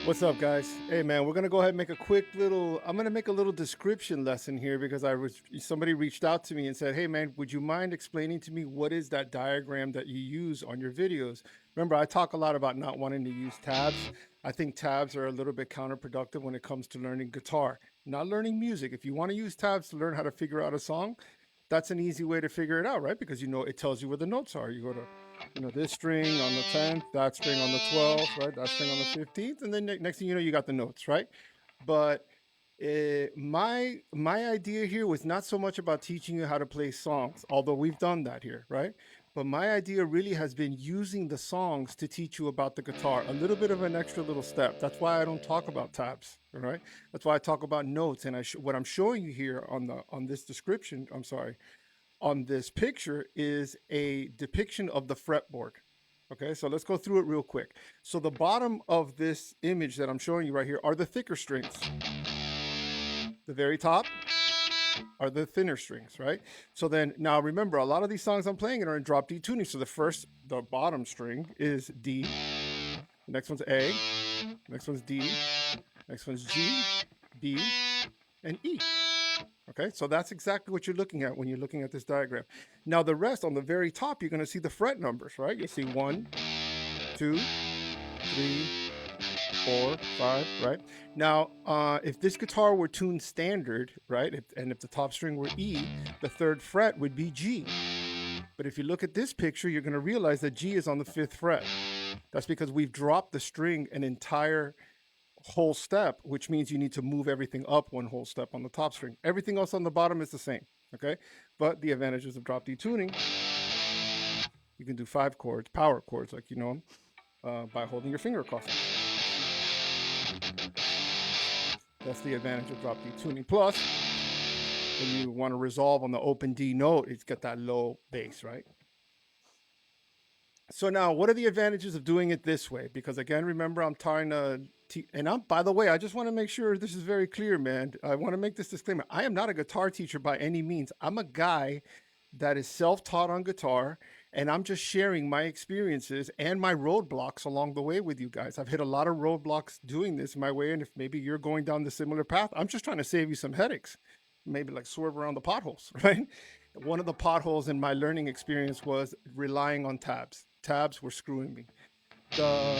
What's up, guys? Hey, man, we're gonna go ahead and make a quick little. I'm gonna make a little description lesson here because somebody reached out to me and said, "Hey, man, would you mind explaining to me what is that diagram that you use on your videos?" Remember, I talk a lot about not wanting to use tabs. I think tabs are a little bit counterproductive when it comes to learning guitar, not learning music. If you want to use tabs to learn how to figure out a song, that's an easy way to figure it out, right? Because you know it tells you where the notes are. You go to this string on the 10th, that string on the 12th, right? That string on the 15th, and then next thing you know, you got the notes, right? But my idea here was not so much about teaching you how to play songs, although we've done that here, right? But my idea really has been using the songs to teach you about the guitar, a little bit of an extra little step. That's why I don't talk about tabs, all right? That's why I talk about notes. And what I'm showing you here on this description, I'm sorry, on this picture is a depiction of the fretboard. Okay, so let's go through it real quick. So the bottom of this image that I'm showing you right here are the thicker strings. The very top are the thinner strings, right? So then now remember, a lot of these songs I'm playing are in drop D tuning. So the bottom string is D, the next one's A, next one's D, next one's G, B, and E. Okay, so that's exactly what you're looking at when you're looking at this diagram. Now the rest on the very top, you're going to see the fret numbers, right? You'll see 1, 2, 3, 4, 5, right? Now, if this guitar were tuned standard, right, and if the top string were E, the third fret would be G. But if you look at this picture, you're going to realize that G is on the 5th fret. That's because we've dropped the string an entire whole step, which means you need to move everything up one whole step on the top string. Everything else on the bottom is the same, okay? But the advantages of drop D tuning, you can do 5 chords, power chords, like you know them, by holding your finger across them. That's the advantage of drop D tuning. Plus, when you want to resolve on the open D note, it's got that low bass, right? So now, what are the advantages of doing it this way? Because again, remember, I'm trying to, and by the way, I just want to make sure this is very clear, man. I want to make this disclaimer. I am not a guitar teacher by any means. I'm a guy that is self-taught on guitar, and I'm just sharing my experiences and my roadblocks along the way with you guys. I've hit a lot of roadblocks doing this my way, and if maybe you're going down the similar path, I'm just trying to save you some headaches. Maybe like swerve around the potholes, right? One of the potholes in my learning experience was relying on tabs. Tabs were screwing me. The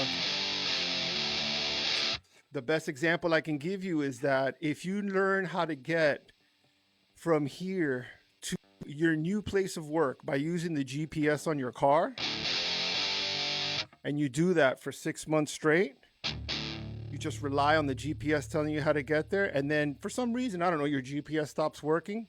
the best example I can give you is that if you learn how to get from here to your new place of work by using the GPS on your car, and you do that for 6 months straight, you just rely on the GPS telling you how to get there, and then for some reason, I don't know, your GPS stops working,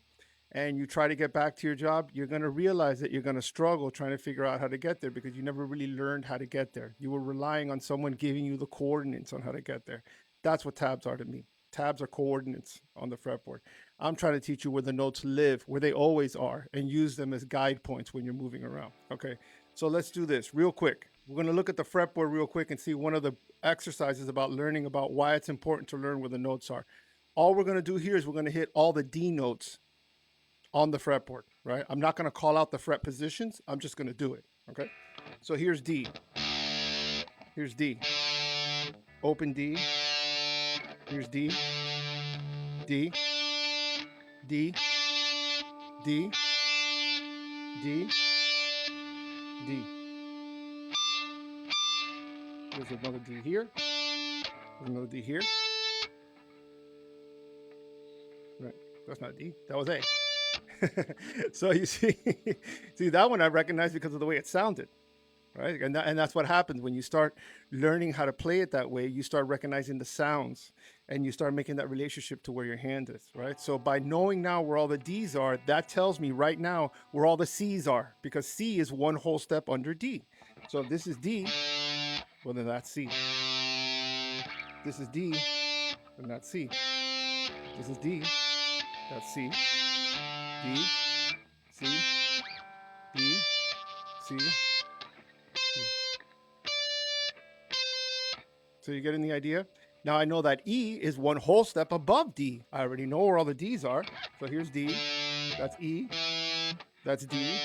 and you try to get back to your job, you're going to realize that you're going to struggle trying to figure out how to get there because you never really learned how to get there. You were relying on someone giving you the coordinates on how to get there. That's what tabs are to me. Tabs are coordinates on the fretboard. I'm trying to teach you where the notes live, where they always are, and use them as guide points when you're moving around. Okay, so let's do this real quick. We're going to look at the fretboard real quick and see one of the exercises about learning about why it's important to learn where the notes are. All we're going to do here is we're going to hit all the D notes on the fretboard, right? I'm not going to call out the fret positions. I'm just going to do it, okay? So here's D. Here's D. Open D. Here's D. D. D. D. D. D. There's another D here. There's another D here. Right. That's not D. That was A. So you see, see that one I recognize because of the way it sounded, right? And that's what happens when you start learning how to play it that way. You start recognizing the sounds, and you start making that relationship to where your hand is, right? So by knowing now where all the D's are, that tells me right now where all the C's are, because C is one whole step under D. So if this is D, well then that's C. This is D, and that's C. This is D, that's C. D, C, D, C, D. So you're getting the idea? Now I know that E is one whole step above D. I already know where all the D's are. So here's D, that's E, that's D.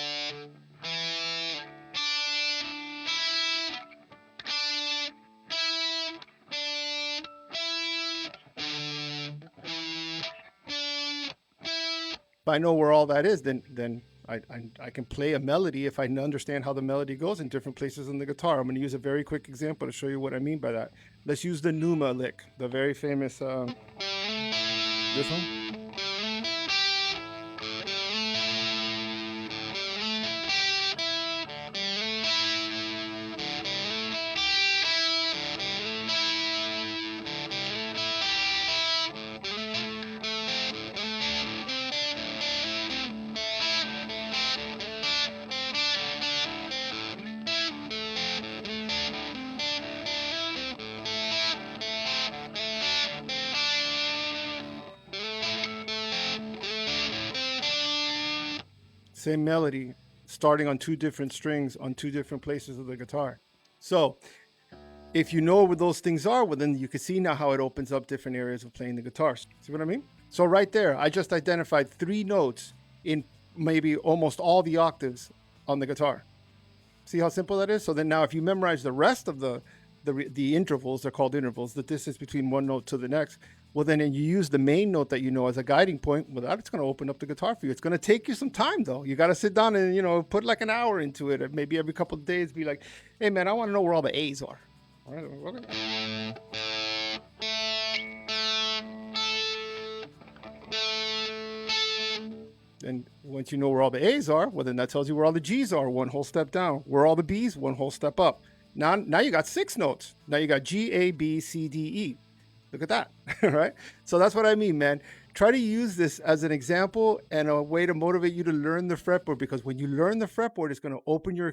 I know where all that is, then I can play a melody if I understand how the melody goes in different places on the guitar. I'm going to use a very quick example to show you what I mean by that. Let's use the Numa lick, the very famous this one. Same melody, starting on two different strings on two different places of the guitar. So if you know where those things are, well, then you can see now how it opens up different areas of playing the guitar. See what I mean? So right there, I just identified 3 notes in maybe almost all the octaves on the guitar. See how simple that is? So then now if you memorize the rest of the intervals, they're called intervals, the distance between one note to the next, well, then you use the main note that you know as a guiding point. Well, that's going to open up the guitar for you. It's going to take you some time, though. You got to sit down and, put like an hour into it. Maybe every couple of days, be like, hey, man, I want to know where all the A's are. All right, okay. And once you know where all the A's are, well, then that tells you where all the G's are, one whole step down. Where all the B's, one whole step up. Now you got 6 notes. Now you got G, A, B, C, D, E. Look at that, right? So that's what I mean, man. Try to use this as an example and a way to motivate you to learn the fretboard, because when you learn the fretboard, it's going to open your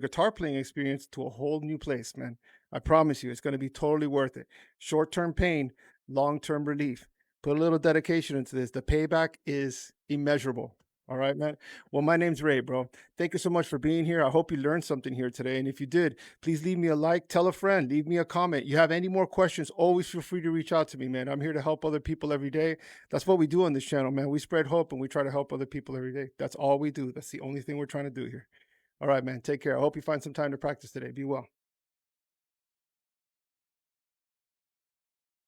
guitar playing experience to a whole new place, man. I promise you, it's going to be totally worth it. Short-term pain, long-term relief. Put a little dedication into this. The payback is immeasurable. All right, man. Well, my name's Ray, bro. Thank you so much for being here. I hope you learned something here today. And if you did, please leave me a like, tell a friend, leave me a comment. You have any more questions, always feel free to reach out to me, man. I'm here to help other people every day. That's what we do on this channel, man. We spread hope and we try to help other people every day. That's all we do. That's the only thing we're trying to do here. All right, man. Take care. I hope you find some time to practice today. Be well.